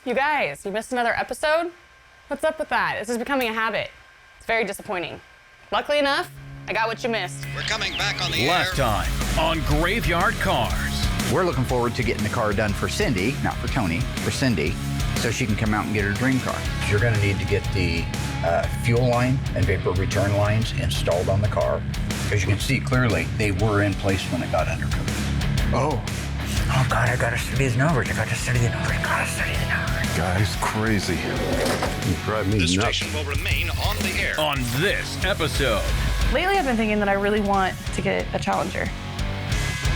You guys, you missed another episode? What's up with that? This is becoming a habit. It's very disappointing. Luckily enough, I got what you missed. We're coming back on the air. Last time on Graveyard Carz. We're looking forward to getting the car done for Cindy, not for Tony, for Cindy, so she can come out and get her dream car. You're going to need to get the fuel line and vapor return lines installed on the car. As you can see clearly, they were in place when it got undercoated. Oh. Oh God, I gotta study the numbers. I gotta study the numbers. Guy's crazy. You drive me The nuts. station will remain on the air. On this episode, Lately, I've been thinking that I really want to get a Challenger.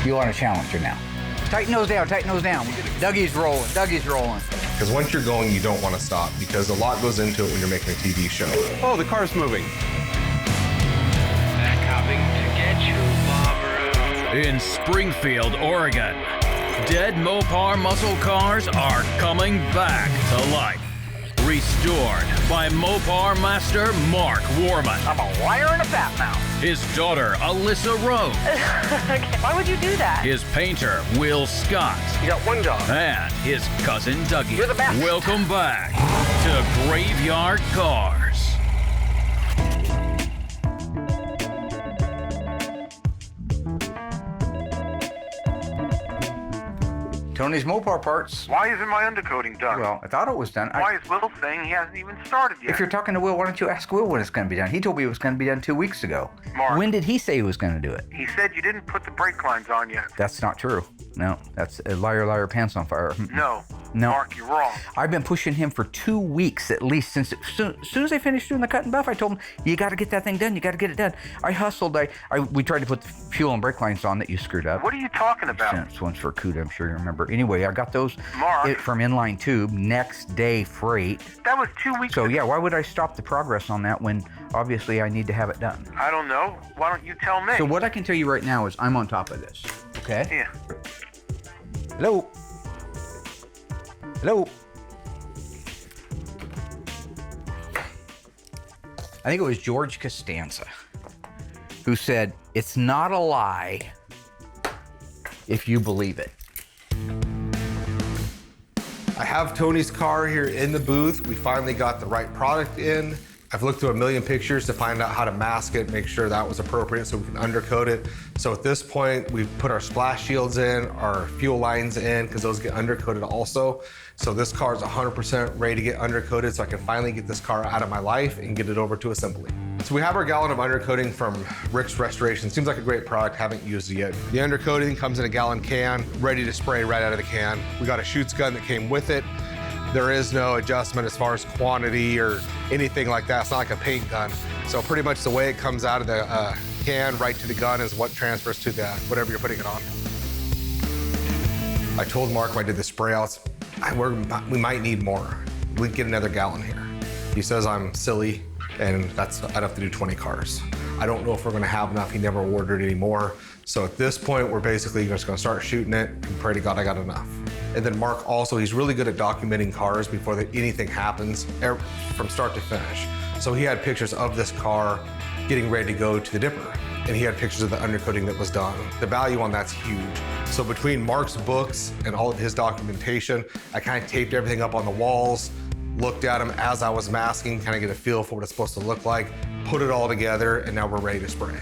You want a Challenger now. Tighten those down, tighten those down. Dougie's rolling, Dougie's rolling. Because once you're going, you don't want to stop because a lot goes into it when you're making a TV show. Oh, the car's moving. Coming to get you, Barbara. in Springfield, Oregon, dead Mopar muscle cars are coming back to life. Restored by Mopar master Mark Worman. I'm a liar and a fat mouth. His daughter, Alyssa Rose. Okay, why would you do that? His painter, Will Scott. You got one job. And his cousin, Dougie. You're the best. Welcome back to Graveyard Carz. Tony's Mopar parts. Why isn't my undercoating done? Well, I thought it was done. Why is Will saying he hasn't even started yet? If you're talking to Will, why don't you ask Will when it's going to be done? He told me it was going to be done 2 weeks ago. Mark. When did he say he was going to do it? He said you didn't put the brake lines on yet. That's not true. No, that's a liar, liar, pants on fire. No. No. Mark, you're wrong. I've been pushing him for 2 weeks at least since as soon as I finished doing the cut and buff. I told him, you got to get that thing done. You got to get it done. I hustled. We tried to put the fuel and brake lines on that you screwed up. What are you talking about? This one's for CUDA, I'm sure you remember. Anyway, I got those Mark. from inline tube, next day freight. That was 2 weeks So ago. yeah, why would I stop the progress on that when obviously I need to have it done? I don't know. Why don't you tell me? So what I can tell you right now is I'm on top of this. Okay? Here. Hello? Hello? I think it was George Costanza who said, it's not a lie if you believe it. I have Tony's car here in the booth. We finally got the right product in. I've looked through a million pictures to find out how to mask it, make sure that was appropriate so we can undercoat it. So at this point, we've put our splash shields in, our fuel lines in, because those get undercoated also. So this car is 100% ready to get undercoated so I can finally get this car out of my life and get it over to assembly. So we have our gallon of undercoating from Rick's Restoration. Seems like a great product, haven't used it yet. The undercoating comes in a gallon can, ready to spray right out of the can. We got a shoots gun that came with it. There is no adjustment as far as quantity or anything like that. It's not like a paint gun. So pretty much the way it comes out of the can right to the gun is what transfers to the whatever you're putting it on. I told Mark when I did the spray outs, we might need more. We'd get another gallon here. He says I'm silly and I'd have to do 20 cars. I don't know if we're gonna have enough. He never ordered any more. So at this point, we're basically just gonna start shooting it and pray to God I got enough. And then Mark also, he's really good at documenting cars before anything happens from start to finish. So he had pictures of this car getting ready to go to the dipper. And he had pictures of the undercoating that was done. The value on that's huge. So between Mark's books and all of his documentation, I kind of taped everything up on the walls, looked at them as I was masking, kind of get a feel for what it's supposed to look like, put it all together, and now we're ready to spray.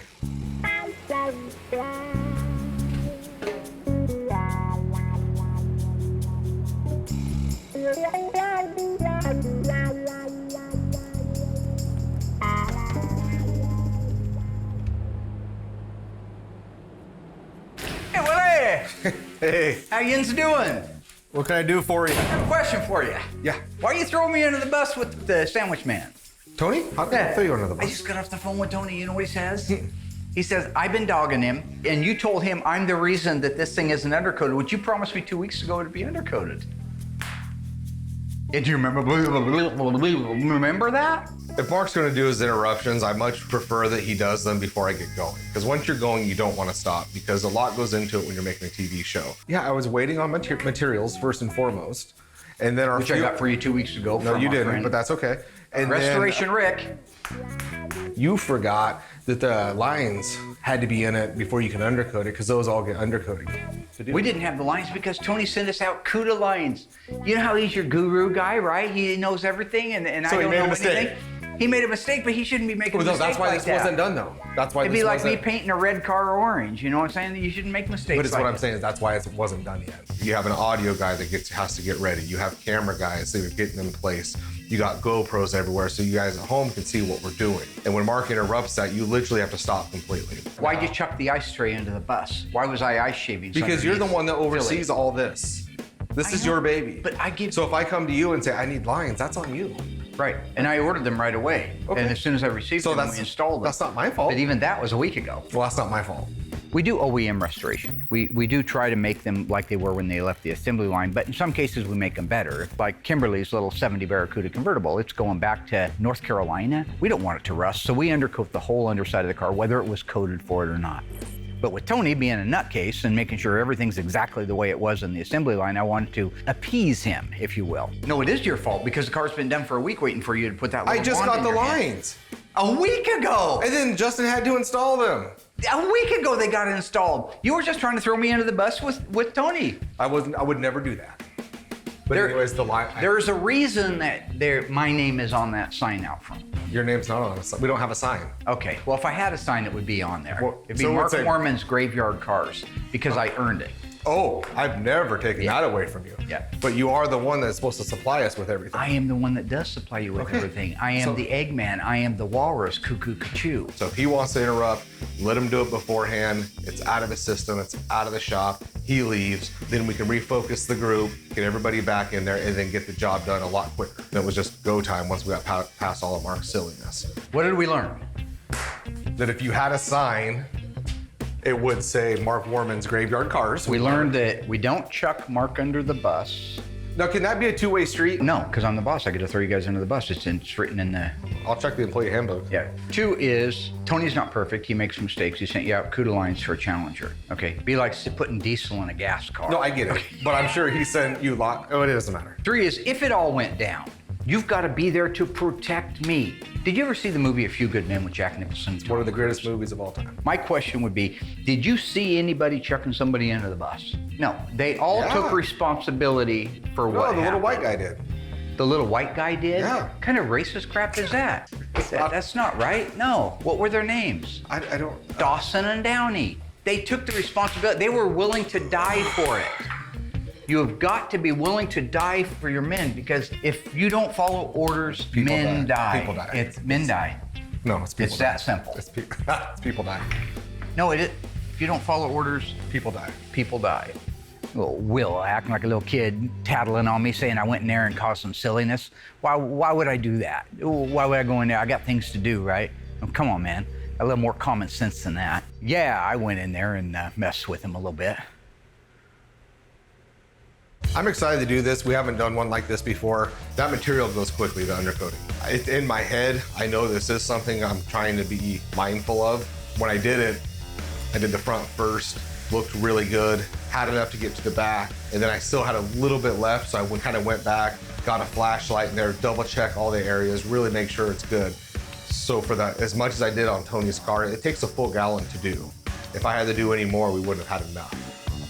Hey, Willie! Hey, How yins doing? what can I do for you? I have a question for you. Yeah. Why are you throwing me under the bus with the sandwich man? Tony, how can I throw you under the I bus? just got off the phone with Tony. You know what he says? He says, I've been dogging him, and you told him I'm the reason that this thing isn't undercoated, which you promised me 2 weeks ago to be undercoated. And do you remember that? If Mark's gonna do his interruptions, I much prefer that he does them before I get going. Because once you're going, you don't want to stop because a lot goes into it when you're making a TV show. Yeah, I was waiting on materials first and foremost. And then Which I got for you 2 weeks ago. No, from you our didn't, friend but that's okay. And Restoration Rick. You forgot that the lines had to be in it before you can undercoat it, because those all get undercoating. We didn't have the lines because Tony sent us out CUDA lines. You know how he's your guru guy, right? He knows everything, and So I he don't made know a mistake. anything. He made a mistake, but he shouldn't be making a Well, no, mistake that's why like this that. wasn't done, though. That's why It'd this be like me wasn't. painting a red car orange. You know what I'm saying? You shouldn't make mistakes. But it's like what I'm that. saying is that's why it wasn't done yet. You have an audio guy that has to get ready. You have camera guys that are getting in place. You got GoPros everywhere, so you guys at home can see what we're doing. And when Mark interrupts that, you literally have to stop completely. Why'd you chuck the ice tray into the bus? Why was I ice shaving? Because you're the underneath? one that oversees all this. This I is know, your baby. but I give- So if I come to you and say I need lines, that's on you. Right, and I ordered them right away. Okay. And as soon as I received them, we installed them. That's not my fault. But even that was a week ago. Well, that's not my fault. We do OEM restoration. We do try to make them like they were when they left the assembly line, but in some cases we make them better. Like Kimberly's little 70 Barracuda convertible, it's going back to North Carolina. We don't want it to rust, so we undercoat the whole underside of the car, whether it was coated for it or not. But with Tony being a nutcase and making sure everything's exactly the way it was in the assembly line, I wanted to appease him, if you will. No, it is your fault because the car's been done for a week waiting for you to put that little I just wand got in the your hand. lines. A week ago! And then Justin had to install them. A week ago they got installed. You were just trying to throw me under the bus with Tony. I would never do that. But There- anyways, the line. There's a reason that my name is on that sign out front. Your name's not on it. We don't have a sign. Okay, well, if I had a sign, it would be on there. Well, It'd be so Mark what's it? Worman's Graveyard Cars because I earned it. Oh, I've never taken that away from you. Yeah. But you are the one that's supposed to supply us with everything. I am the one that does supply you with Okay. everything. I am So- the Eggman. I am the Walrus, Cuckoo Cachoo. So if he wants to interrupt, let him do it beforehand. It's out of his system. It's out of the shop. He leaves. Then we can refocus the group, get everybody back in there, and then get the job done a lot quicker. And it was just go time once we got past all of Mark's silliness. What did we learn? That if you had a sign, it would say Mark Worman's Graveyard Cars. We learned that we don't chuck Mark under the bus. Now, can that be a two-way street? No, because I'm the boss. I get to throw you guys under the bus. It's written in the... I'll check the employee handbook. Yeah. 2 is, Tony's not perfect. He makes mistakes. He sent you out CUDA lines for a Challenger. Okay. Be like putting diesel in a gas car. No, I get it. But I'm sure he sent you lot. Oh, it doesn't matter. 3 is, if it all went down, you've got to be there to protect me. Did you ever see the movie A Few Good Men with Jack Nicholson? One of the greatest movies of all time. My question would be, did you see anybody chucking somebody under the bus? No. They all Yeah. took responsibility for No, what the little happened. white guy did. The little white guy did? Yeah. What kind of racist crap is that? That's not right. No. What were their names? I don't. Dawson and Downey. They took the responsibility. They were willing to die for it. You have got to be willing to die for your men because if you don't follow orders, People men die. die. People die. It's men die. No, it's people. It's die. that simple. It's, it's people die. No, it is. If you don't follow orders, People die. people die. Well, Will acting like a little kid, tattling on me, saying I went in there and caused some silliness. Why would I do that? Why would I go in there? I got things to do, right? Oh, come on, man. A little more common sense than that. Yeah, I went in there and messed with him a little bit. I'm excited to do this. We haven't done one like this before. That material goes quickly, the undercoating. It's in my head. I know this is something I'm trying to be mindful of. When I did it, I did the front first, looked really good, had enough to get to the back, and then I still had a little bit left, so I kind of went back, got a flashlight in there, double check all the areas, really make sure it's good. So for that, as much as I did on Tony's car, it takes a full gallon to do. If I had to do any more, we wouldn't have had enough.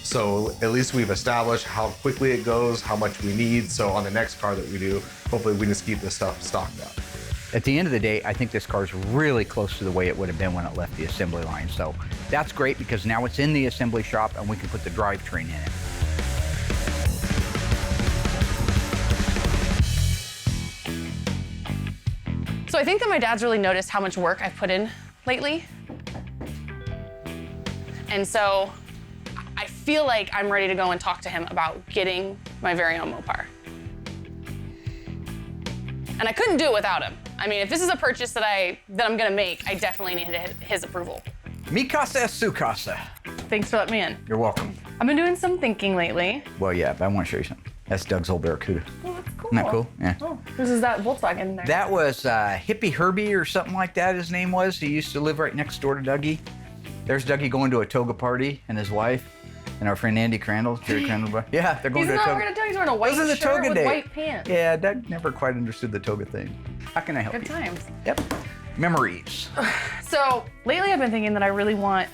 So at least we've established how quickly it goes, how much we need. So on the next car that we do, hopefully we just keep this stuff stocked up. At the end of the day, I think this car is really close to the way it would have been when it left the assembly line. So that's great because now it's in the assembly shop and we can put the drivetrain in it. So I think that my dad's really noticed how much work I've put in lately. And so I feel like I'm ready to go and talk to him about getting my very own Mopar. And I couldn't do it without him. I mean, if this is a purchase that I'm gonna make, I definitely need his approval. Mi casa es su casa. Thanks for letting me in. You're welcome. I've been doing some thinking lately. Well, yeah, but I want to show you something. That's Doug's old Barracuda. Oh, that's cool. Isn't that cool? Yeah. Oh, this is that Volkswagen there. That was Hippie Herbie or something like that, his name was. He used to live right next door to Dougie. There's Dougie going to a toga party and his wife and our friend Andy Crandall, Jerry Crandall. Yeah, they're going He's to a not toga. wearing a toga. He's wearing a white This is a shirt toga with day. white pants. Yeah, Doug never quite understood the toga thing. How can I help Good you? times. Yep. Memories. So lately I've been thinking that I really want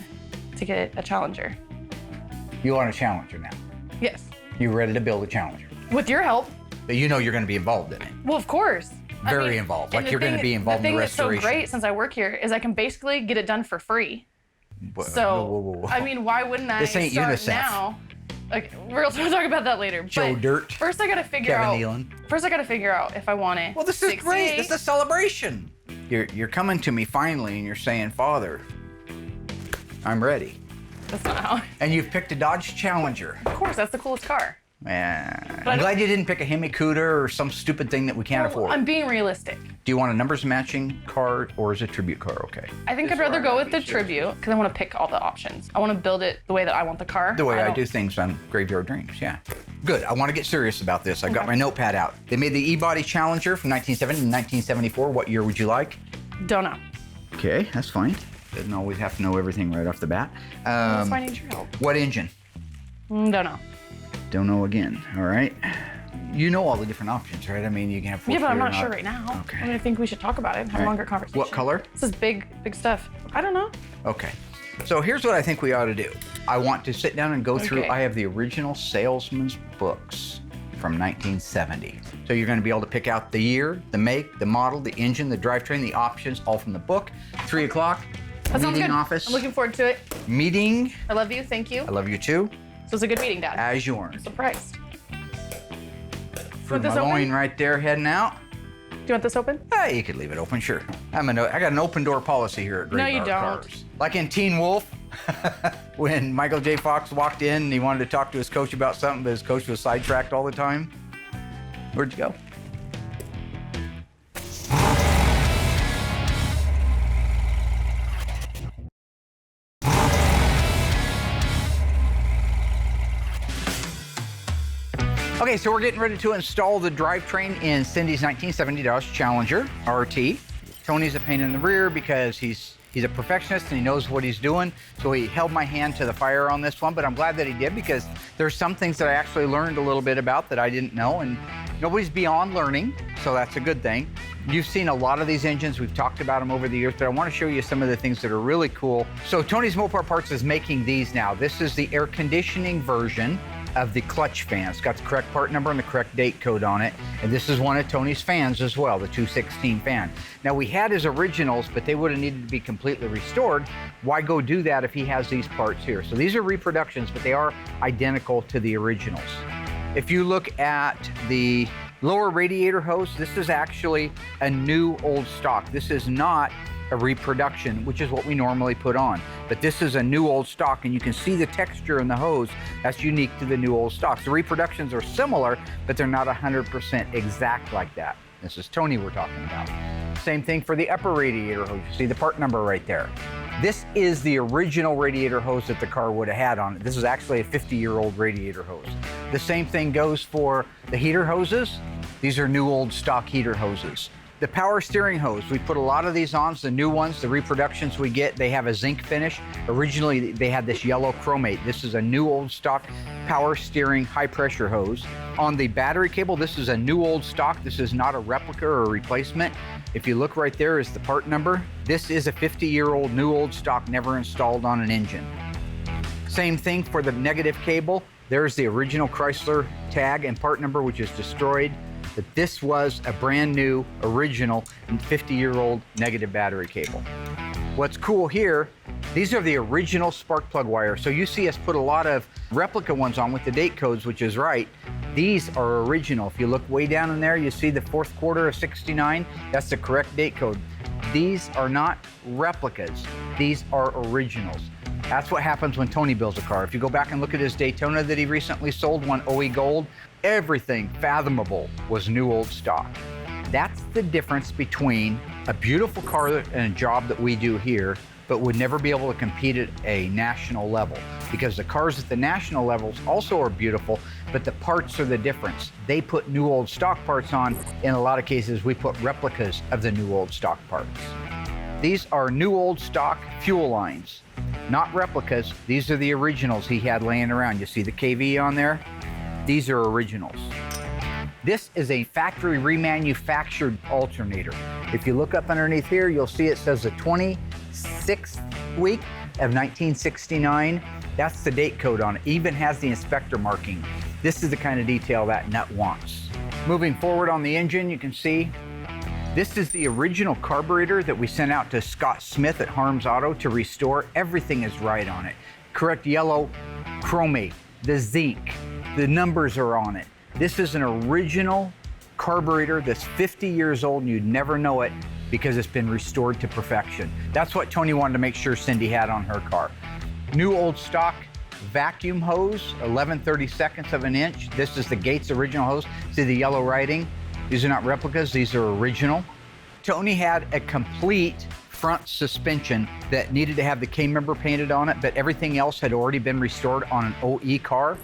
to get a Challenger. You want a Challenger now? Yes. You ready to build a Challenger? With your help. But you know you're going to be involved in it. Well, of course. Very involved. and Like you're going to be involved in the restoration. The thing that's so great since I work here is I can basically get it done for free. So, whoa. I mean, why wouldn't I This ain't start UNICEF. now? Like, we'll talk about that later. Joe but Dirt. First, I gotta figure Kevin out. Nealon. First, I gotta figure out if I want it. Well, this is great. This is a celebration. You're coming to me finally, and you're saying, Father, I'm ready. That's not how. And you've picked a Dodge Challenger. Of course, that's the coolest car. I'm glad you didn't pick a Hemi Cuda or some stupid thing that we can't afford. I'm being realistic. Do you want a numbers matching car or is a tribute car okay? I think I'd rather go with the tribute because I want to pick all the options. I want to build it the way that I want the car. The way I don't- do things on Graveyard Dreams, yeah. Good, I want to get serious about this. I've got my notepad out. They made the E-Body Challenger from 1970 to 1974. What year would you like? Don't know. Okay, that's fine. Doesn't always have to know everything right off the bat. That's why I need your help. What engine? Don't know. Don't know again, all right? You know all the different options, right? I mean, you can have Yeah, but I'm four-cylinder not sure or right now. Okay. I mean, I think we should talk about it and have a All right. longer conversation. What color? This is big stuff. I don't know. Okay. So here's what I think we ought to do. I want to sit down and go through, Okay. I have the original salesman's books from 1970. So you're going to be able to pick out the year, the make, the model, the engine, the drivetrain, the options, all from the book. 3 o'clock, That sounds meeting good. office. I'm looking forward to it. Meeting. I love you. Thank you. I love you too. So it's a good meeting, Dad. As yours. Surprised. Fruit this Malloy open? right there heading out. Do you want this open? You could leave it open, sure. I got an open door policy here at No, Great you Bar don't. Cars. Like in Teen Wolf, when Michael J. Fox walked in and he wanted to talk to his coach about something, but his coach was sidetracked all the time. Where'd you go? Okay, so we're getting ready to install the drivetrain in Cindy's 1970 Dodge Challenger RT. Tony's a pain in the rear because he's a perfectionist and he knows what he's doing. So he held my hand to the fire on this one, but I'm glad that he did because there's some things that I actually learned a little bit about that I didn't know, and nobody's beyond learning, so that's a good thing. You've seen a lot of these engines. We've talked about them over the years, but I want to show you some of the things that are really cool. So Tony's Mopar Parts is making these now. This is the air conditioning version of the clutch fan. It's got the correct part number and the correct date code on it. And this is one of Tony's fans as well, the 216 fan. Now we had his originals, but they would have needed to be completely restored. Why go do that if he has these parts here? So these are reproductions, but they are identical to the originals. If you look at the lower radiator hose, this is actually a new old stock. This is not a reproduction, which is what we normally put on. But this is a new old stock, and you can see the texture in the hose. That's unique to the new old stocks. The reproductions are similar, but they're not 100% exact like that. This is Tony we're talking about. Same thing for the upper radiator hose. You see the part number right there. This is the original radiator hose that the car would have had on it. This is actually a 50-year-old radiator hose. The same thing goes for the heater hoses. These are new old stock heater hoses. The power steering hose, we put a lot of these on. The new ones, the reproductions we get, they have a zinc finish. Originally, they had this yellow chromate. This is a new old stock power steering high pressure hose. On the battery cable, this is a new old stock. This is not a replica or a replacement. If you look right there is the part number. This is a 50-year-old new old stock, never installed on an engine. Same thing for the negative cable. There's the original Chrysler tag and part number, which is destroyed. But this was a brand new, original, and 50-year-old negative battery cable. What's cool here, these are the original spark plug wires. So you see us put a lot of replica ones on with the date codes, which is right. These are original. If you look way down in there, you see the 4th quarter of 69. That's the correct date code. These are not replicas. These are originals. That's what happens when Tony builds a car. If you go back and look at his Daytona that he recently sold, one OE Gold, everything fathomable was new old stock. That's the difference between a beautiful car and a job that we do here, but would never be able to compete at a national level, because the cars at the national levels also are beautiful, but the parts are the difference. They put new old stock parts on. In a lot of cases, we put replicas of the new old stock parts. These are new old stock fuel lines, not replicas. These are the originals he had laying around. You see the KV on there? These are originals. This is a factory remanufactured alternator. If you look up underneath here, you'll see it says the 26th week of 1969. That's the date code on it. Even has the inspector marking. This is the kind of detail that nut wants. Moving forward on the engine, you can see this is the original carburetor that we sent out to Scott Smith at Harms Auto to restore. Everything is right on it. Correct yellow chromate, the zinc, the numbers are on it. This is an original carburetor that's 50 years old and you'd never know it because it's been restored to perfection. That's what Tony wanted to make sure Cindy had on her car. New old stock vacuum hose, 11/32 of an inch. This is the Gates original hose. See the yellow writing? These are not replicas, these are original. Tony had a complete front suspension that needed to have the K-member painted on it, but everything else had already been restored on an OE car.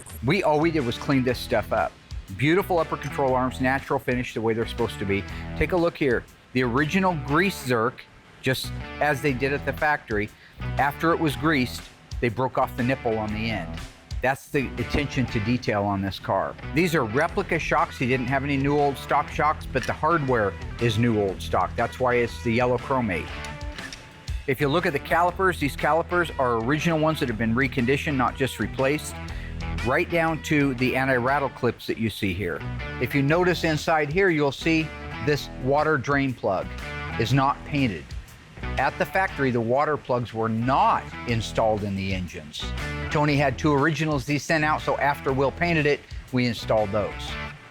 All we did was clean this stuff up. Beautiful upper control arms, natural finish the way they're supposed to be. Take a look here. The original grease zerk, just as they did at the factory, after it was greased, they broke off the nipple on the end. That's the attention to detail on this car. These are replica shocks. He didn't have any new old stock shocks, but the hardware is new old stock. That's why it's the yellow chromate. If you look at the calipers, these calipers are original ones that have been reconditioned, not just replaced, right down to the anti-rattle clips that you see here. If you notice inside here, you'll see this water drain plug is not painted. At the factory, the water plugs were not installed in the engines. Tony had two originals he sent out, so after Will painted it, we installed those.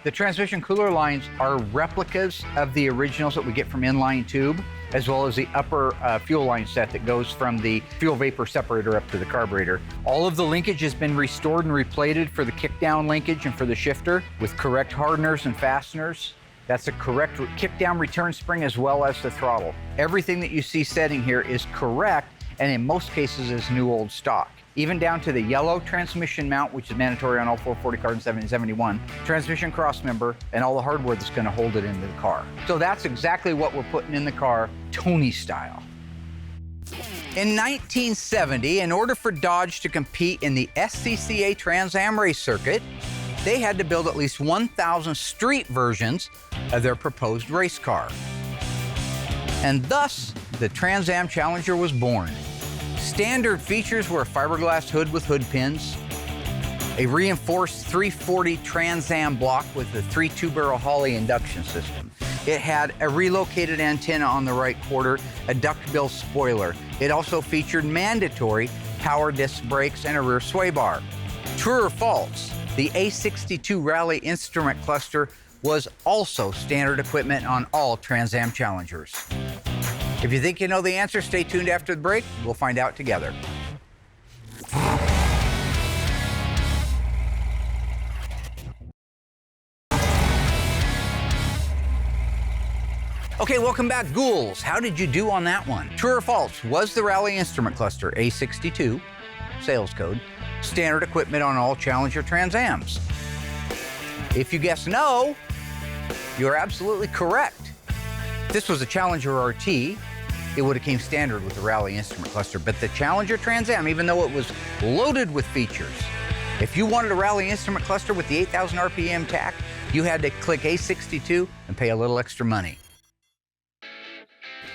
The transmission cooler lines are replicas of the originals that we get from inline tube, as well as the upper fuel line set that goes from the fuel vapor separator up to the carburetor. All of the linkage has been restored and replated for the kickdown linkage and for the shifter with correct hardeners and fasteners. That's a correct kickdown return spring as well as the throttle. Everything that you see setting here is correct, and in most cases is new old stock. Even down to the yellow transmission mount, which is mandatory on all 440 cars in 7071, transmission cross member, and all the hardware that's gonna hold it into the car. So that's exactly what we're putting in the car, Tony style. In 1970, in order for Dodge to compete in the SCCA Trans Am race circuit, they had to build at least 1,000 street versions of their proposed race car. And thus, the Trans Am Challenger was born. Standard features were a fiberglass hood with hood pins, a reinforced 340 Trans Am block with a 3 2-barrel Holley induction system. It had a relocated antenna on the right quarter, a duckbill spoiler. It also featured mandatory power disc brakes and a rear sway bar. True or false? The A62 Rally instrument cluster was also standard equipment on all Trans Am Challengers. If you think you know the answer, stay tuned after the break. We'll find out together. Okay, welcome back, ghouls. How did you do on that one? True or false? Was the Rally instrument cluster A62, sales code, standard equipment on all Challenger Trans Ams? If you guess no, you're absolutely correct. If this was a Challenger RT, it would have came standard with the Rally instrument cluster, but the Challenger Trans Am, even though it was loaded with features, if you wanted a Rally instrument cluster with the 8,000 RPM tack, you had to click A62 and pay a little extra money.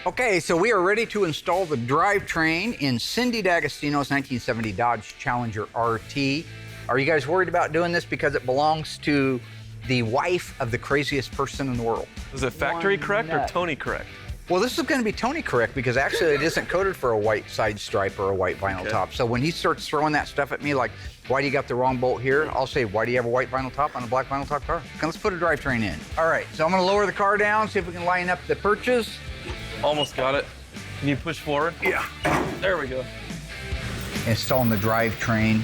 Okay, so we are ready to install the drivetrain in Cindy D'Agostino's 1970 Dodge Challenger RT. Are you guys worried about doing this because it belongs to the wife of the craziest person in the world? Is it factory correct or Tony correct? Well, this is going to be Tony correct because actually it isn't coded for a white side stripe or a white vinyl top. So when he starts throwing that stuff at me like, why do you got the wrong bolt here? I'll say, why do you have a white vinyl top on a black vinyl top car? Okay, let's put a drivetrain in. All right, so I'm going to lower the car down, see if we can line up the perches. Almost got it. Can you push forward? Yeah. There we go. Installing the drivetrain.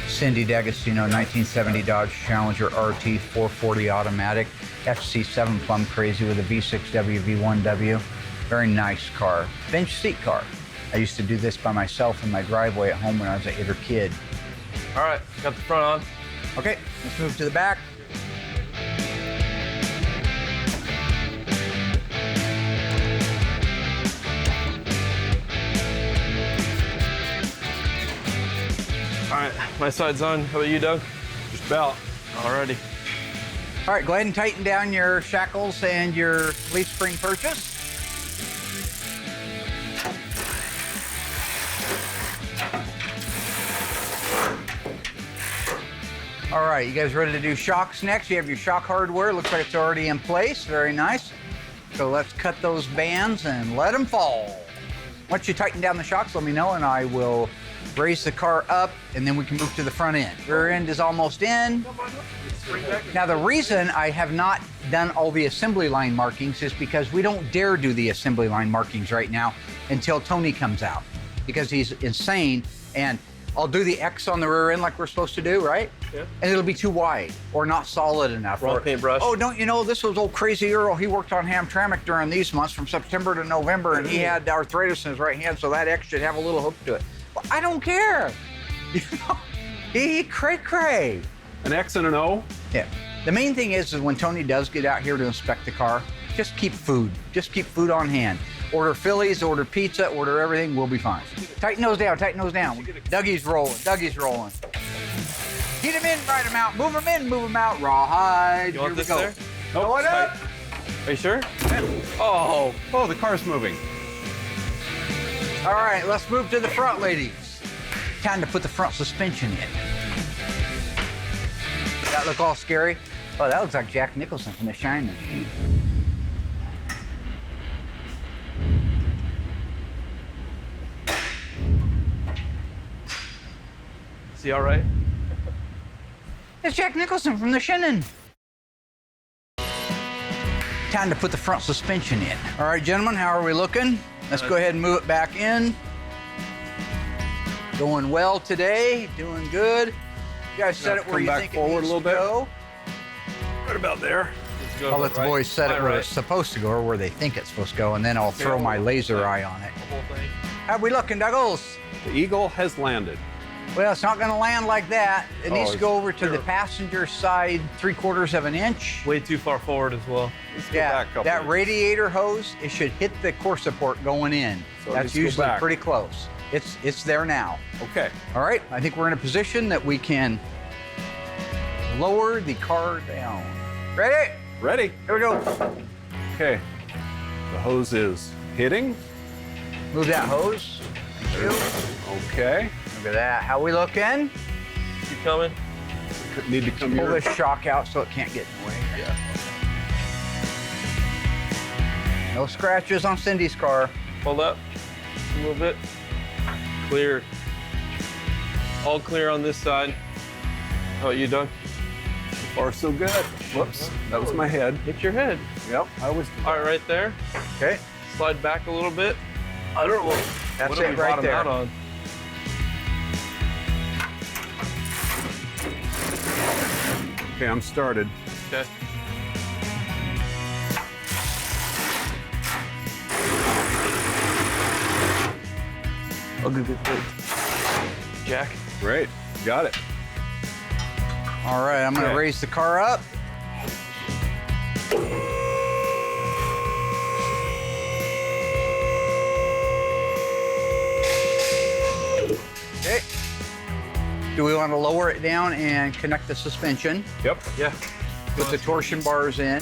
Cindy D'Agostino 1970 Dodge Challenger RT 440 automatic. FC7 plum crazy with a V6W, V1W. Very nice car. Bench seat car. I used to do this by myself in my driveway at home when I was an 8-er kid. All right, got the front on. Okay, let's move to the back. All right, my side's on. How about you, Doug? Just about. Alrighty. All right, go ahead and tighten down your shackles and your leaf spring purchase. All right, you guys ready to do shocks next? You have your shock hardware. Looks like it's already in place. Very nice. So let's cut those bands and let them fall. Once you tighten down the shocks, let me know and I will raise the car up and then we can move to the front end. Rear end is almost in. Now the reason I have not done all the assembly line markings is because we don't dare do the assembly line markings right now until Tony comes out because he's insane. And I'll do the X on the rear end like we're supposed to do, right? Yeah. And it'll be too wide or not solid enough. Wrong paintbrush. Oh, don't you know, this was old Crazy Earl. He worked on Hamtramck during these months from September to November, and he had arthritis in his right hand, so that X should have a little hook to it. Well, I don't care. You know, he cray-cray. An X and an O? Yeah. The main thing is when Tony does get out here to inspect the car, just keep food. Just keep food on hand. Order Phillies, order pizza, order everything, we'll be fine. Tighten those down, tighten those down. Dougie's rolling, Dougie's rolling. Get him in, ride him out, move him in, move him out, rawhide. You want this go. there? Nope. Going up. Are you sure? Oh, the car's moving. All right, let's move to the front, ladies. Time to put the front suspension in. Does that look all scary? Oh, that looks like Jack Nicholson from The Shining. Is he all right? It's Jack Nicholson from The Shining. Time to put the front suspension in. All right, gentlemen, how are we looking? Let's go ahead and move it back in. Going well today, doing good. You guys set it where you think it needs to go. Right about there. I'll let the boys set it where it's supposed to go or where they think it's supposed to go, and then I'll throw my laser eye on it. How we looking, Douglas? The Eagle has landed. Well, it's not going to land like that. It needs to go over to the passenger side 3/4 of an inch. Way too far forward as well. Let's go back a couple that inches. radiator hose, it should hit the core support going in. So it that's needs to go usually back. pretty close. It's there now. Okay. All right, I think we're in a position that we can lower the car down. Ready? Ready. Here we go. Okay. The hose is hitting. Move that hose. Thank you. Okay. Look at that. How we looking? Keep coming. Need to come Pull here. this shock out so it can't get in the way. Yeah. No scratches on Cindy's car. Hold up a little bit. Clear. All clear on this side. How about you, Doug? So far, so good. Whoops. That was my head. Hit your head. Yep. I was. All right, right there. Okay. Slide back a little bit. I don't know. That's what did it we right bottom there. out on? Okay, I'm started. Okay. Oh, good. Jack. Great. Got it. All right, I'm going to Okay. raise the car up. Okay. Do we want to lower it down and connect the suspension? Yep. Yeah. Put the torsion bars in.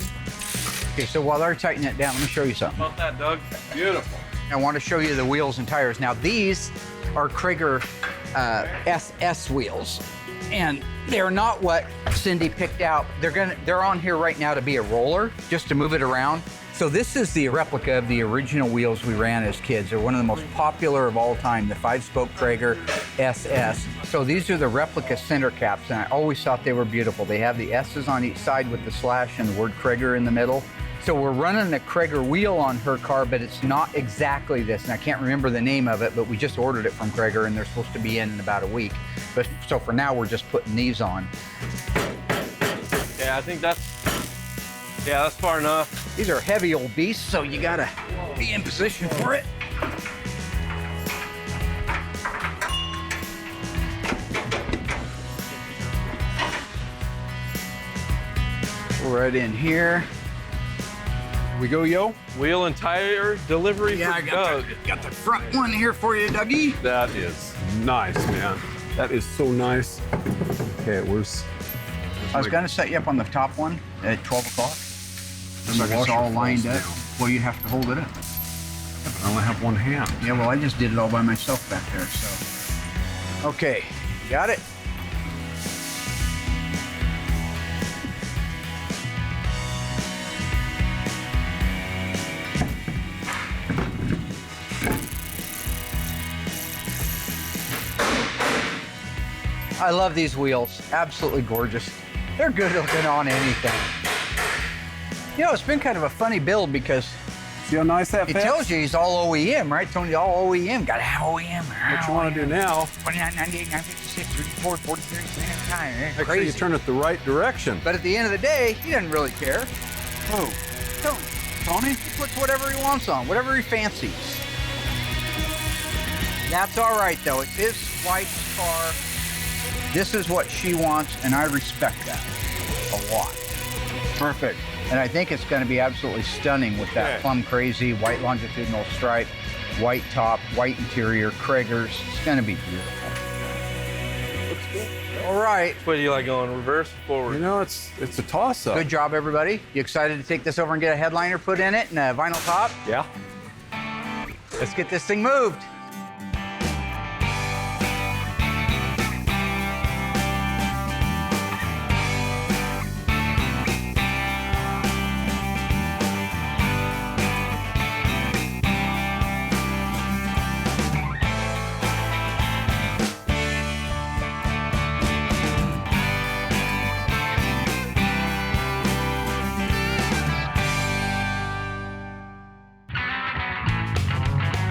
Okay, so while they're tightening it down, let me show you something. About that, Doug. Beautiful. I want to show you the wheels and tires. Now these are Krager SS wheels, and they're not what Cindy picked out. They're on here right now to be a roller, just to move it around. So this is the replica of the original wheels we ran as kids. They're one of the most popular of all time, the 5-spoke Krager SS. So these are the replica center caps, and I always thought they were beautiful. They have the S's on each side with the slash and the word Krager in the middle. So we're running a Krager wheel on her car, but it's not exactly this, and I can't remember the name of it, but we just ordered it from Krager, and they're supposed to be in about a week. But so for now, we're just putting these on. Yeah, I think that's far enough. These are heavy old beasts, so you gotta be in position for it. Right in here. We go, yo? Wheel and tire delivery Yeah, for I Doug. got the front one here for you, Dougie. That is nice, man. That is so nice. Okay, where's I was gonna set you up on the top one at 12 o'clock. Then So the it's washer all lined falls up. down. Well, you have to hold it up. I only have one hand. Yeah, well, I just did it all by myself back there, so. Okay, got it? I love these wheels. Absolutely gorgeous. They're good looking on anything. You know, it's been kind of a funny build because See how nice that it fits? tells you he's all OEM, right? Tony, all OEM. Got to have OEM. What you want to do now? 29, 98, 956, 34, 43, 39. Make sure Crazy. you turn it the right direction. But at the end of the day, he doesn't really care. Oh, Tony, he puts whatever he wants on, whatever he fancies. That's all right, though. It's his wife's car. This is what she wants, and I respect that a lot. Perfect. And I think it's going to be absolutely stunning with that Okay. plum crazy white longitudinal stripe, white top, white interior, Krager's. It's going to be beautiful. looks good. All right. What do you like going reverse or forward? You know, it's a toss-up. Good job, everybody. You excited to take this over and get a headliner put in it and a vinyl top? Yeah. Let's get this thing moved.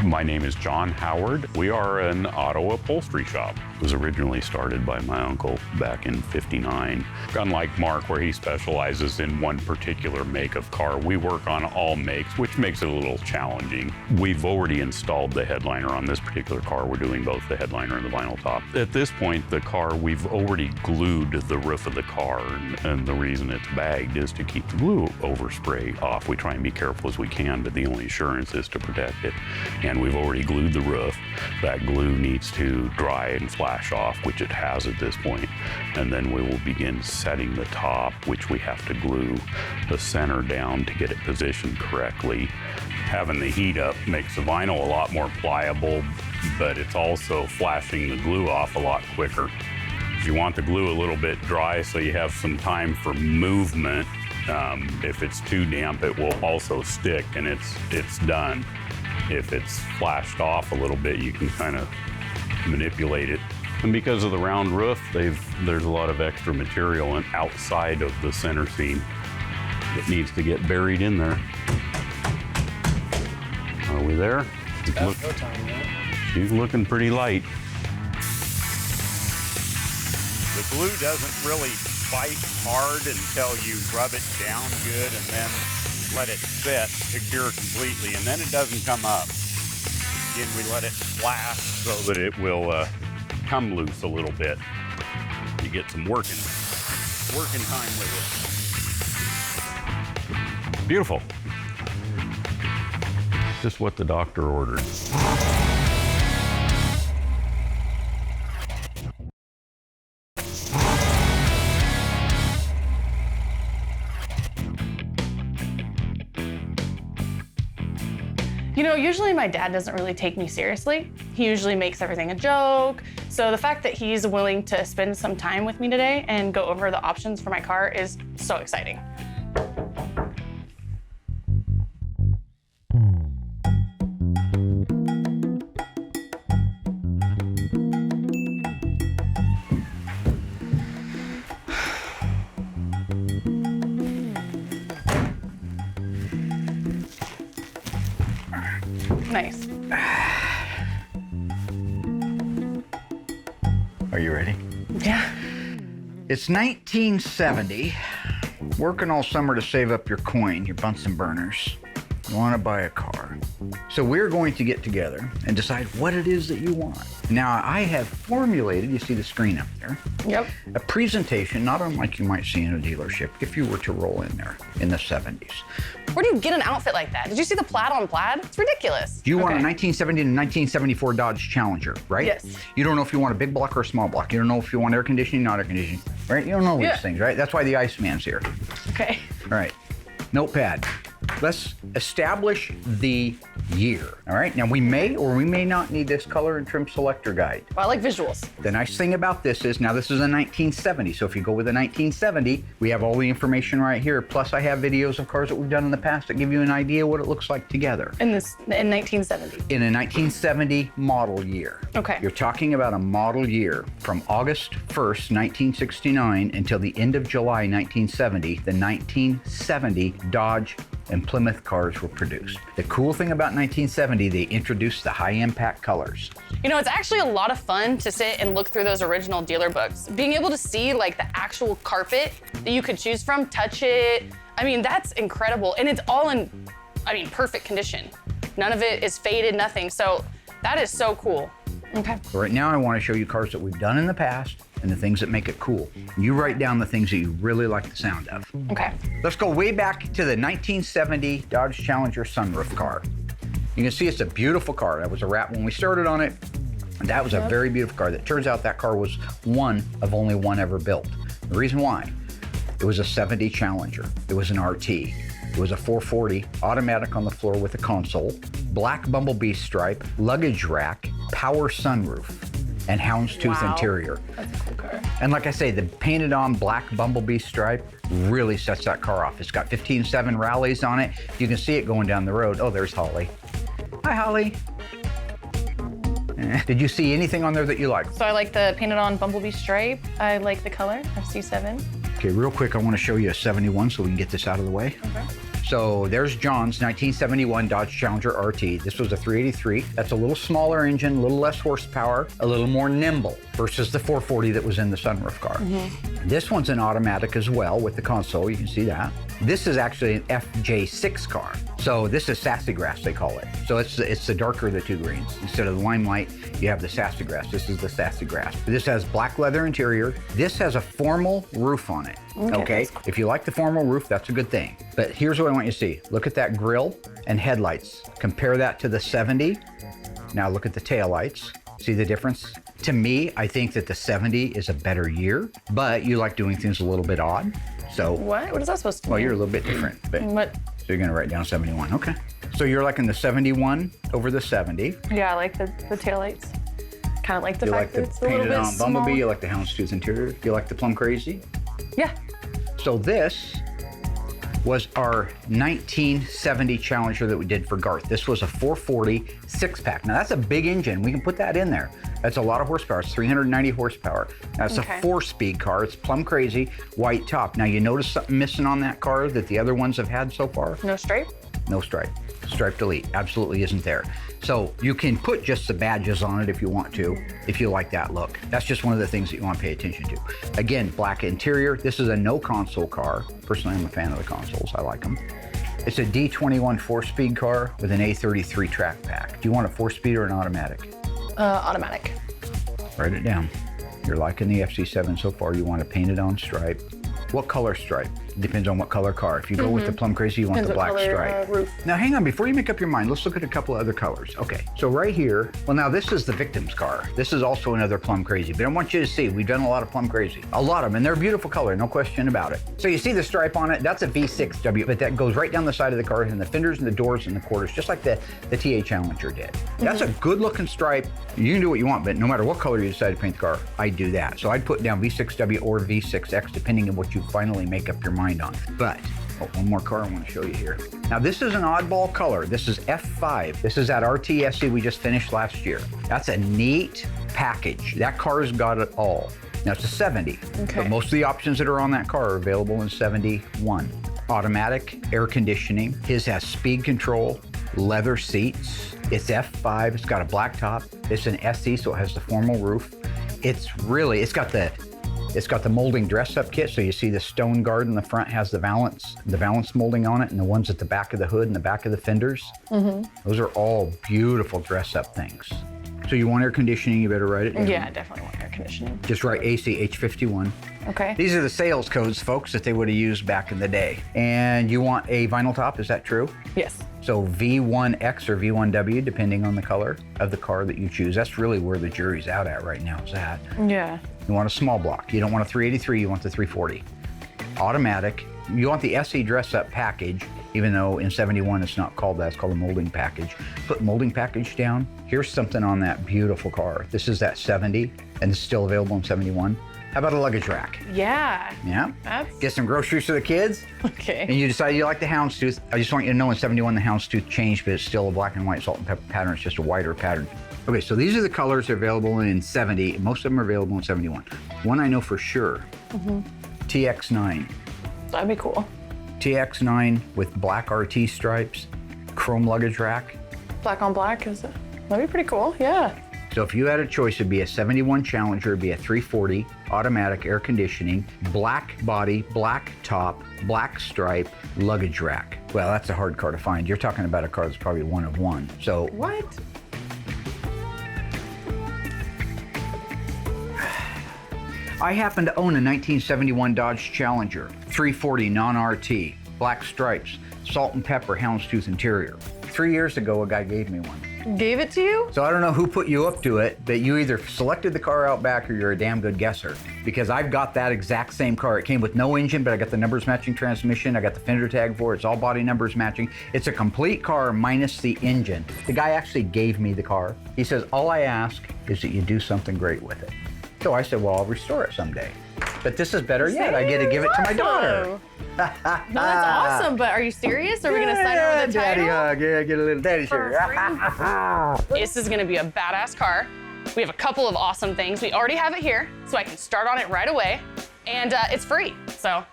My name is John Howard. We are an auto upholstery shop. It was originally started by my uncle back in '59. Unlike Mark, where he specializes in one particular make of car, we work on all makes, which makes it a little challenging. We've already installed the headliner on this particular car. We're doing both the headliner and the vinyl top. At this point, the car, we've already glued the roof of the car, and the reason it's bagged is to keep the glue overspray off. We try and be careful as we can, but the only assurance is to protect it. And we've already glued the roof. That glue needs to dry and flash off, which it has at this point. And then we will begin setting the top, which we have to glue the center down to get it positioned correctly. Having the heat up makes the vinyl a lot more pliable, but it's also flashing the glue off a lot quicker. You want the glue a little bit dry so you have some time for movement. If it's too damp, it will also stick and it's done. If it's flashed off a little bit, you can kind of manipulate it. And because of the round roof, there's a lot of extra material outside of the center seam that needs to get buried in there. Are we there? She's looking pretty light. The glue doesn't really bite hard until you rub it down good and then let it set, secure completely, and then it doesn't come up. Again, we let it flash so that it will come loose a little bit. You get some working time with it. Beautiful. Just what the doctor ordered. You know, usually my dad doesn't really take me seriously. He usually makes everything a joke. So the fact that he's willing to spend some time with me today and go over the options for my car is so exciting. Nice. Are you ready? Yeah. It's 1970. Working all summer to save up your coin, your Bunsen burners. You want to buy a car. So we're going to get together and decide what it is that you want. Now, I have formulated, you see the screen up there, Yep. a presentation not unlike you might see in a dealership if you were to roll in there in the 70s. Where do you get an outfit like that? Did you see the plaid on plaid? It's ridiculous. You want a 1970 to 1974 Dodge Challenger, right? Yes. You don't know if you want a big block or a small block. You don't know if you want air conditioning, not air conditioning, right? You don't know these things, right? That's why the Iceman's here. Okay. All right, notepad. Let's establish the year, all right? Now, we may or we may not need this color and trim selector guide. Well, I like visuals. The nice thing about this is, now this is a 1970, so if you go with a 1970, we have all the information right here. Plus, I have videos of cars that we've done in the past that give you an idea what it looks like together. In 1970. In a 1970 model year. Okay. You're talking about a model year from August 1st, 1969 until the end of July 1970, the 1970 Dodge and Plymouth cars were produced. The cool thing about 1970, they introduced the high impact colors. You know, it's actually a lot of fun to sit and look through those original dealer books. Being able to see like the actual carpet that you could choose from, touch it. I mean, that's incredible. And it's all in, perfect condition. None of it is faded, nothing. So that is so cool. Okay. So right now I want to show you cars that we've done in the past and the things that make it cool. You write down the things that you really like the sound of. Okay. Let's go way back to the 1970 Dodge Challenger sunroof car. You can see it's a beautiful car. That was a wrap when we started on it. That was a very beautiful car. That turns out that car was one of only one ever built. The reason why, it was a 70 Challenger. It was an RT. It was a 440, automatic on the floor with a console, black bumblebee stripe, luggage rack, power sunroof, and houndstooth interior. That's a cool car. And like I say, the painted on black bumblebee stripe really sets that car off. It's got 15.7 rallies on it. You can see it going down the road. Oh, there's Holly. Hi, Holly. Did you see anything on there that you like? So I like the painted on bumblebee stripe. I like the color, FC7. Okay, real quick, I want to show you a 71 so we can get this out of the way. Okay. So there's John's 1971 Dodge Challenger RT. This was a 383. That's a little smaller engine, a little less horsepower, a little more nimble versus the 440 that was in the sunroof car. This one's an automatic as well with the console, you can see that. This is actually an FJ6 car. So this is sassafras, they call it. So it's the darker of the two greens. Instead of the limelight, you have the sassafras. This is the sassafras. This has black leather interior. This has a formal roof on it. Okay. Cool. If you like the formal roof, that's a good thing. But here's what I want you to see. Look at that grille and headlights. Compare that to the 70. Now look at the taillights. See the difference? To me, I think that the 70 is a better year, but you like doing things a little bit odd. So What? What is that supposed to mean? well, you're a little bit different. But, What? so you're gonna write down 71, okay. So you're liking the 71 over the 70. Yeah, I like the taillights. Kind of like the You fact like that the it's a little painted bit on small. bumblebee, you like the houndstooth interior, you like the plum crazy. Yeah. So this was our 1970 Challenger that we did for Garth. This was a 440 6-pack. Now that's a big engine. We can put that in there. That's a lot of horsepower. It's 390 horsepower. That's a 4-speed car. It's plum crazy, white top. Now you notice something missing on that car that the other ones have had so far? No stripe? No stripe. Stripe delete absolutely isn't there. So you can put just the badges on it if you want to, if you like that look. That's just one of the things that you want to pay attention to. Again, black interior. This is a no console car. Personally, I'm a fan of the consoles. I like them. It's a D21 4-speed car with an A33 track pack. Do you want a 4-speed or an automatic? Automatic. Write it down. You're liking the FC7 so far. You want a painted on stripe. What color stripe? Depends on what color car. If you go with the plum crazy, you want Depends the what black color, stripe. roof. Now hang on, before you make up your mind, let's look at a couple of other colors. Okay, so right here, well now this is the victim's car. This is also another plum crazy, but I want you to see, we've done a lot of plum crazy. A lot of them, and they're a beautiful color, no question about it. So you see the stripe on it, that's a V6W, but that goes right down the side of the car, and the fenders and the doors and the quarters, just like the TA Challenger did. That's a good looking stripe. You can do what you want, but no matter what color you decide to paint the car, I'd do that. So I'd put down V6W or V6X, depending on what you finally make up your mind on. But one more car I want to show you here. Now this is an oddball color. This is F5. This is that RTSC we just finished last year. That's a neat package. That car's got it all. Now it's a 70, but most of the options that are on that car are available in 71. Automatic, air conditioning. His has speed control, leather seats. It's F5, it's got a black top. It's an SE, so it has the formal roof. It's got the It's got the molding dress-up kit, so you see the stone guard in the front has the valance molding on it, and the ones at the back of the hood and the back of the fenders. Those are all beautiful dress-up things. So you want air conditioning, you better write it down. Yeah, I definitely want air conditioning. Just write ACH51. Okay. These are the sales codes, folks, that they would have used back in the day. And you want a vinyl top, is that true? Yes. So V1X or V1W, depending on the color of the car that you choose. That's really where the jury's out at right now, is that. Yeah. You want a small block. You don't want a 383, you want the 340. Automatic. You want the SE dress-up package, even though in 71 it's not called that, it's called a molding package. Put molding package down. Here's something on that beautiful car. This is that 70, and it's still available in 71. How about a luggage rack? Yeah. Yeah. Get some groceries for the kids. Okay. And you decide you like the houndstooth. I just want you to know in 71 the houndstooth changed, but it's still a black and white salt and pepper pattern. It's just a wider pattern. Okay, so these are the colors available in 70. Most of them are available in 71. One I know for sure, TX9. That'd be cool. TX9 with black RT stripes, chrome luggage rack. Black on black, is it? That'd be pretty cool, yeah. So if you had a choice, it'd be a 71 Challenger, it'd be a 340, automatic air conditioning, black body, black top, black stripe, luggage rack. Well, that's a hard car to find. You're talking about a car that's probably one of one. So What? I happen to own a 1971 Dodge Challenger, 340 non-RT, black stripes, salt and pepper houndstooth interior. 3 years ago, a guy gave me one. Gave it to you? So I don't know who put you up to it, but you either selected the car out back or you're a damn good guesser. Because I've got that exact same car. It came with no engine, but I got the numbers matching transmission. I got the fender tag for it. It's all body numbers matching. It's a complete car minus the engine. The guy actually gave me the car. He says, all I ask is that you do something great with it. So I said, well, I'll restore it someday. But this is better yet. I get to give it to my daughter. No, that's awesome, but are you serious? Are we gonna sign over the daddy title? hug. Yeah, get a little daddy shirt. This is gonna be a badass car. We have a couple of awesome things. We already have it here, so I can start on it right away. And it's free, so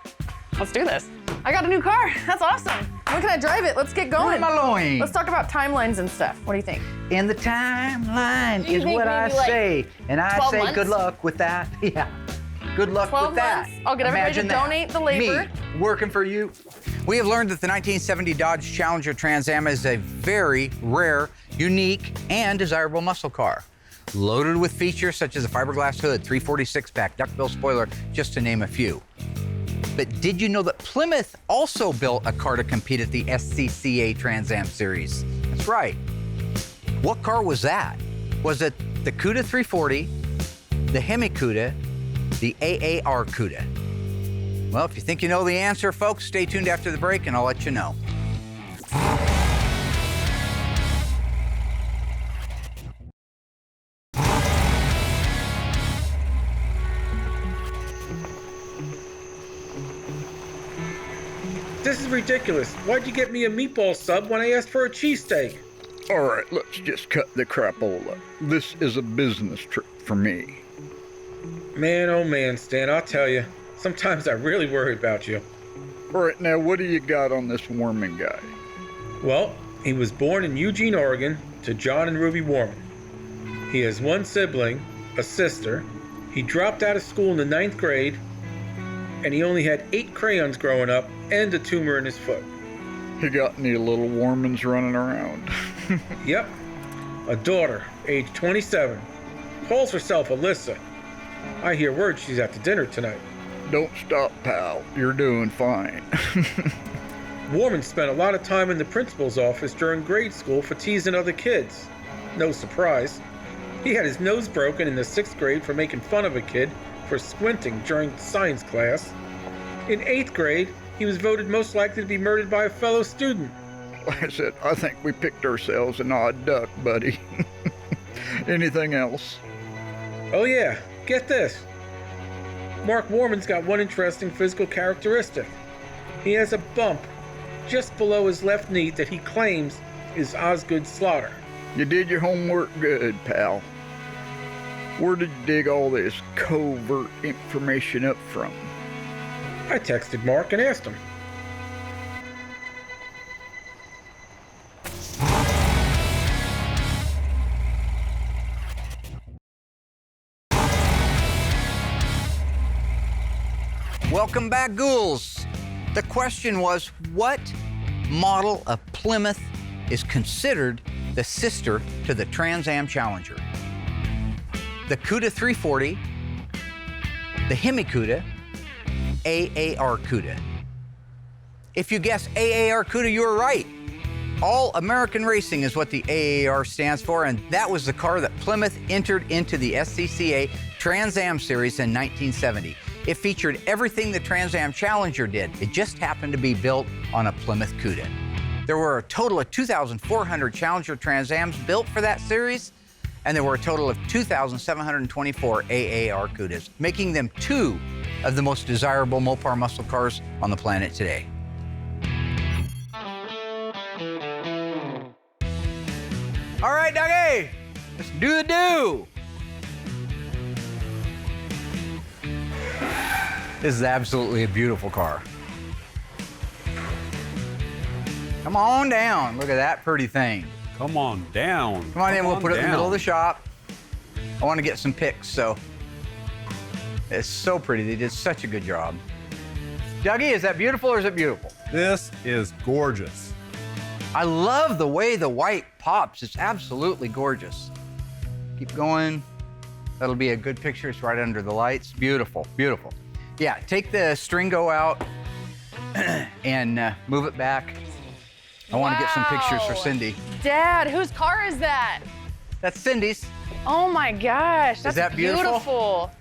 let's do this. I got a new car. That's awesome. When can I drive it? Let's get going. My loin. Let's talk about timelines and stuff. What do you think? In the timeline Do you is think what I maybe, like, say. And I 12 say months? good luck with that. Yeah. Good luck 12 with that. months. I'll get everybody to Imagine that. donate the labor. Me working for you. We have learned that the 1970 Dodge Challenger Trans Am is a very rare, unique, and desirable muscle car. Loaded with features such as a fiberglass hood, 346 pack, duckbill spoiler, just to name a few. But did you know that Plymouth also built a car to compete at the SCCA Trans Am Series? That's right. What car was that? Was it the Cuda 340, the Hemi Cuda, the AAR Cuda? Well, if you think you know the answer, folks, stay tuned after the break and I'll let you know. This is ridiculous. Why'd you get me a meatball sub when I asked for a cheesesteak? All right, let's just cut the crapola. This is a business trip for me. Man, oh man, Stan, I'll tell you. Sometimes I really worry about you. All right, now what do you got on this Worman guy? Well, he was born in Eugene, Oregon, to John and Ruby Worman. He has one sibling, a sister. He dropped out of school in the 9th grade, and he only had 8 crayons growing up and a tumor in his foot. You got any little Wormans running around? Yep. A daughter, age 27. Calls herself Alyssa. I hear word she's at the dinner tonight. Don't stop, pal. You're doing fine. Worman spent a lot of time in the principal's office during grade school for teasing other kids. No surprise. He had his nose broken in the 6th grade for making fun of a kid for squinting during science class. In 8th grade, he was voted most likely to be murdered by a fellow student. Like I said, I think we picked ourselves an odd duck, buddy. Anything else? Oh yeah, get this. Mark Worman's got one interesting physical characteristic. He has a bump just below his left knee that he claims is Osgood slaughter. You did your homework good, pal. Where did you dig all this covert information up from? I texted Mark and asked him. Welcome back, ghouls. The question was, what model of Plymouth is considered the sister to the Trans Am Challenger? The Cuda 340, the Hemi Cuda, AAR Cuda. If you guess AAR Cuda, you were right. All American Racing is what the AAR stands for, and that was the car that Plymouth entered into the SCCA Trans Am Series in 1970. It featured everything the Trans Am Challenger did. It just happened to be built on a Plymouth Cuda. There were a total of 2,400 Challenger Trans Ams built for that series, and there were a total of 2,724 AAR Cudas, making them two of the most desirable Mopar muscle cars on the planet today. All right, Dougie, let's do the do. This is absolutely a beautiful car. Come on down. Look at that pretty thing. Come on down. Come on in, we'll put it in the middle of the shop. I want to get some pics, so. It's so pretty. They did such a good job. Dougie, is that beautiful or is it beautiful? This is gorgeous. I love the way the white pops. It's absolutely gorgeous. Keep going. That'll be a good picture. It's right under the lights. Beautiful, beautiful. Yeah, take the stringo out and move it back. I want to get some pictures for Cindy. Dad, whose car is that? That's Cindy's. Oh my gosh, that's that beautiful?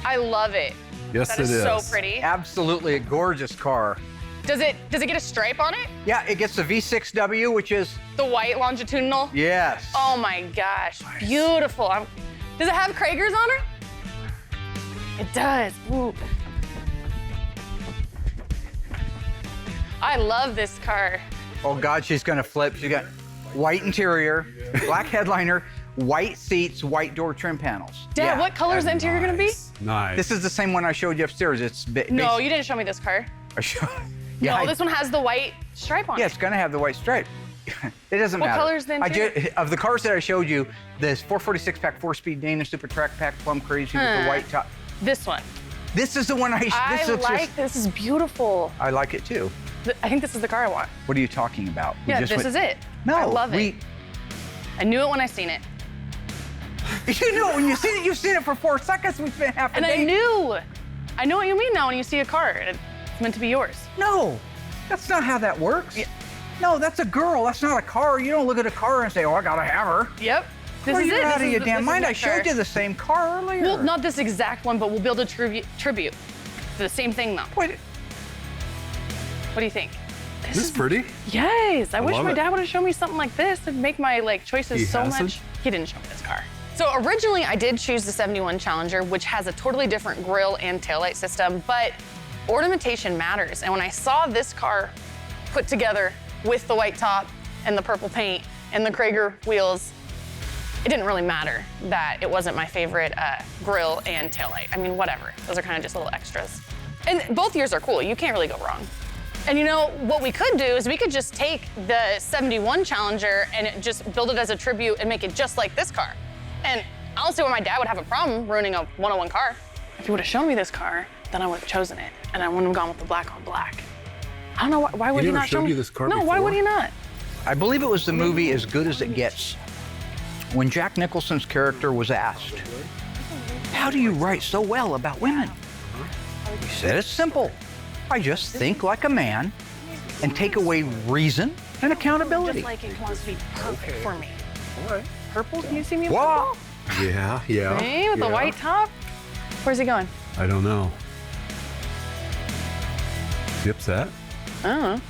I love it. Yes, that is so pretty. Absolutely a gorgeous car. Does it get a stripe on it? Yeah, it gets the V6W, which is the white longitudinal. Yes. Oh my gosh, beautiful. Does it have Kragers on her? It does. Ooh. I love this car. Oh God, she's gonna flip. She's got white interior, black headliner, white seats, white door trim panels. Dad, what color is the interior gonna be? Nice. This is the same one I showed you upstairs. It's no, you didn't show me this car. I showed. Yeah, no, this one has the white stripe on it. Yeah, it's gonna have the white stripe. It doesn't matter. What color is the interior? Of the cars that I showed you, this 446 pack, 4-speed Dana Super Track Pack, plum crazy with the white top. This one. This is the one this is beautiful. I like it too. I think this is the car I want. What are you talking about? Yeah, this is it. No, I love it. I knew it when I seen it. You know, when you seen it, you've seen it for 4 seconds. We spent half a day. And I know what you mean now when you see a car. It's meant to be yours. No, that's not how that works. Yeah. No, that's a girl. That's not a car. You don't look at a car and say, oh, I gotta have her. Yep. This is it. This out of is your damn mind. I showed you the same car earlier. Well, not this exact one, but we'll build a tribute. The same thing though. Wait. What do you think? This is pretty. Yes, I wish my dad would have shown me something like this and make my choices so much. He didn't show me this car. So originally I did choose the 71 Challenger, which has a totally different grille and taillight system, but ornamentation matters. And when I saw this car put together with the white top and the purple paint and the Krager wheels, it didn't really matter that it wasn't my favorite grille and taillight. I mean, whatever. Those are kind of just little extras. And both years are cool. You can't really go wrong. And you know, what we could do is we could just take the 71 Challenger and just build it as a tribute and make it just like this car. And I don't see why my dad would have a problem ruining a 101 car. If he would have shown me this car, then I would have chosen it. And I wouldn't have gone with the black on black. I don't know, why would he not show me this car before? Why would he not? I believe it was the movie As Good As It Gets. When Jack Nicholson's character was asked, how do you write so well about women? He said, it's simple. I just think like a man and take away reason and accountability. Just like it wants to be perfect for me. All right. Purple? Can you see me in Whoa. purple? Yeah. See, with the white top? Where's he going? I don't know. You upset? I don't know.